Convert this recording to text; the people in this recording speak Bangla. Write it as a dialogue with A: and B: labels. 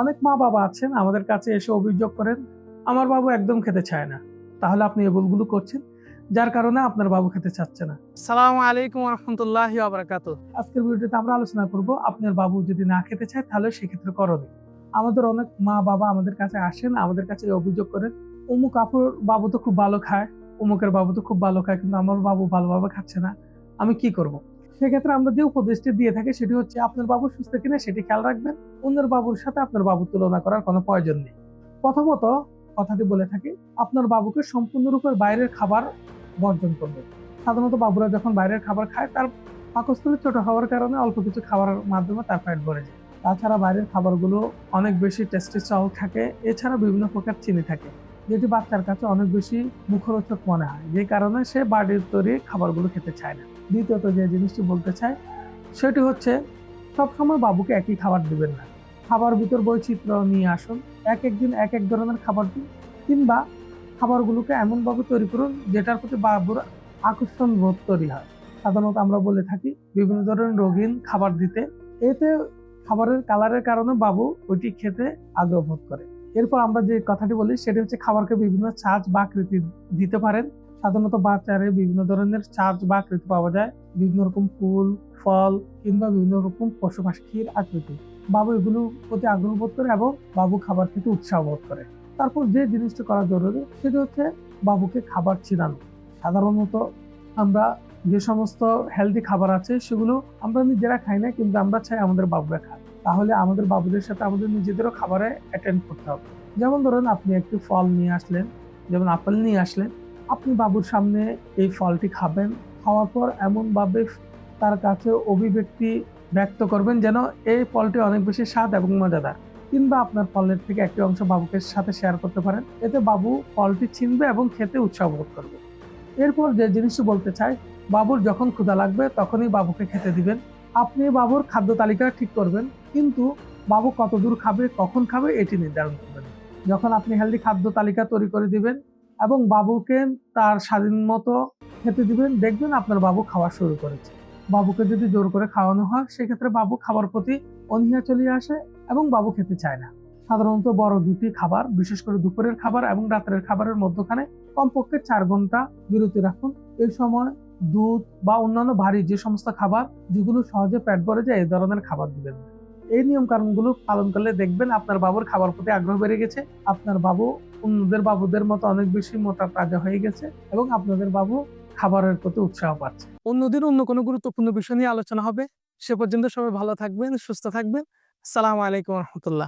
A: অনেক মা-বাবা আছেন আমাদের কাছে এসে অভিযোগ করেন, আমার বাবু একদম খেতে চায় না। তাহলে আপনি এই ভুলগুলো করছেন, যার কারণে আপনার বাবু খেতে চাচ্ছে না।
B: আসসালামু আলাইকুম ওয়া রাহমাতুল্লাহি ওয়া বারাকাতুহু।
A: আজকের ভিডিওতে আমরা আলোচনা করব আপনার বাবু যদি না খেতে চায় তাহলে সেক্ষেত্রে করণীয়। আমাদের অনেক মা-বাবা আমাদের কাছে আসেন, আমাদের কাছে অভিযোগ করেন, অমুক আপুর বাবু তো খুব ভালো খায়, অমুকের বাবু তো খুব ভালো খায়, কিন্তু আমার বাবু ভালোভাবে খাচ্ছে না, আমি কি করব? সেক্ষেত্রে আমরা যে উপদেশটি দিয়ে থাকি সেটি হচ্ছে আপনার বাবু সুস্থ কিনা সেটি খেয়াল রাখবেন। অন্যের বাবুর সাথে আপনার বাবুর তুলনা করার কোনো প্রয়োজন নেই। প্রথমত কথাটি বলে থাকি, আপনার বাবুকে সম্পূর্ণরূপে বাইরের খাবার বর্জন করবেন। সাধারণত বাবুরা যখন বাইরের খাবার খায় তার পাকস্থলী ছোট হওয়ার কারণে অল্প কিছু খাবারের মাধ্যমে তার পেট ভরে যায়। তাছাড়া বাইরের খাবারগুলো অনেক বেশি টেস্টিসল থাকে, এছাড়া বিভিন্ন প্রকার চিনি থাকে, যেটি বাচ্চার কাছে অনেক বেশি মুখরোচক মনে হয়, যে কারণে সে বাড়ির তৈরি খাবারগুলো খেতে চায় না। দ্বিতীয়ত যে জিনিসটি বলতে চাই সেটি হচ্ছে সবসময় বাবুকে একই খাবার দিবেন না। খাবার ভিতর বৈচিত্র্য নিয়ে আসুন, এক একদিন এক এক ধরনের খাবার দিন, কিংবা খাবারগুলোকে এমনভাবে তৈরি করুন যেটার প্রতি বাবুর আকর্ষণ বোধ তৈরি হয়। সাধারণত আমরা বলে থাকি বিভিন্ন ধরনের রঙিন খাবার দিতে, এতে খাবারের কালারের কারণে বাবু ওইটি খেতে আগ্রহ বোধ করে। এরপর আমরা যে কথাটি বলি সেটি হচ্ছে খাবারকে বিভিন্ন সাজ বা আকৃতি দিতে পারেন। সাধারণত বাজারে বিভিন্ন ধরনের সাজ বা আকৃতি পাওয়া যায়, বিভিন্ন রকম ফুল, ফল কিংবা বিভিন্ন রকম পশু পাখির আকৃতি। বাবু এগুলোর প্রতি আগ্রহ বোধ করে এবং বাবু খাবার খেতে উৎসাহ বোধ করে। তারপর যে জিনিসটা করা জরুরি সেটি হচ্ছে বাবুকে খাবার চিনানো। সাধারণত আমরা যে সমস্ত হেলদি খাবার আছে সেগুলো আমরা নিজেরা খাই না, কিন্তু আমরা চাই আমাদের বাবুরা খায়। তাহলে আমাদের বাবুদের সাথে আমাদের নিজেদেরও খাবারে অ্যাটেন্ড করতে হবে। যেমন ধরেন আপনি একটি ফল নিয়ে আসলেন, যেমন আপেল নিয়ে আসলেন, আপনি বাবুর সামনে এই ফলটি খাবেন, খাওয়ার পর এমনভাবে তার কাছে অভিব্যক্তি ব্যক্ত করবেন যেন এই ফলটি অনেক বেশি স্বাদ এবং মজাদার, কিংবা আপনার ফলের থেকে একটি অংশ বাবুকে সাথে শেয়ার করতে পারেন। এতে বাবু ফলটি চিনবে এবং খেতে উৎসাহ বোধ করবে। এরপর যে জিনিসটি বলতে চাই, বাবুর যখন ক্ষুধা লাগবে তখনই বাবুকে খেতে দিবেন। আপনি বাবুর খাদ্য তালিকা ঠিক করবেন, কিন্তু বাবু কত দূর খাবে, কখন খাবে এটি নির্ধারণ করবেন। যখন আপনি হেলদি খাদ্য তালিকা তৈরি করে দিবেন এবং বাবুকে তার স্বাধীন মতো খেতে দিবেন, দেখবেন আপনার বাবু খাওয়া শুরু করেছে। বাবুকে যদি জোর করে খাওয়ানো হয় সেক্ষেত্রে বাবু খাবার প্রতি অনীহা চলে আসে এবং বাবু খেতে চায় না। সাধারণত বড় দুটি খাবার, বিশেষ করে দুপুরের খাবার এবং রাতের খাবারের মধ্যখানে কমপক্ষে 4 ঘন্টা বিরতি রাখুন। এই সময় দুধ বা অন্যান্য ভারী যে সমস্ত খাবার যেগুলো সহজে পেট ভরে যায় এই ধরনের খাবার দিবেন। এই নিয়ম কানুনগুলো পালন করলে দেখবেন আপনার বাবুর খাবার প্রতি আগ্রহ বেড়ে গেছে, আপনার বাবু অন্যদের বাবুদের মতো অনেক বেশি মোটা তাজা হয়ে গেছে এবং আপনাদের বাবু খাবারের প্রতি উৎসাহ পাচ্ছে।
B: অন্যদিন অন্য কোনো গুরুত্বপূর্ণ বিষয় নিয়ে আলোচনা হবে। সে পর্যন্ত সবাই ভালো থাকবেন, সুস্থ থাকবেন। আসসালামু আলাইকুম ওয়া রাহমাতুল্লাহ।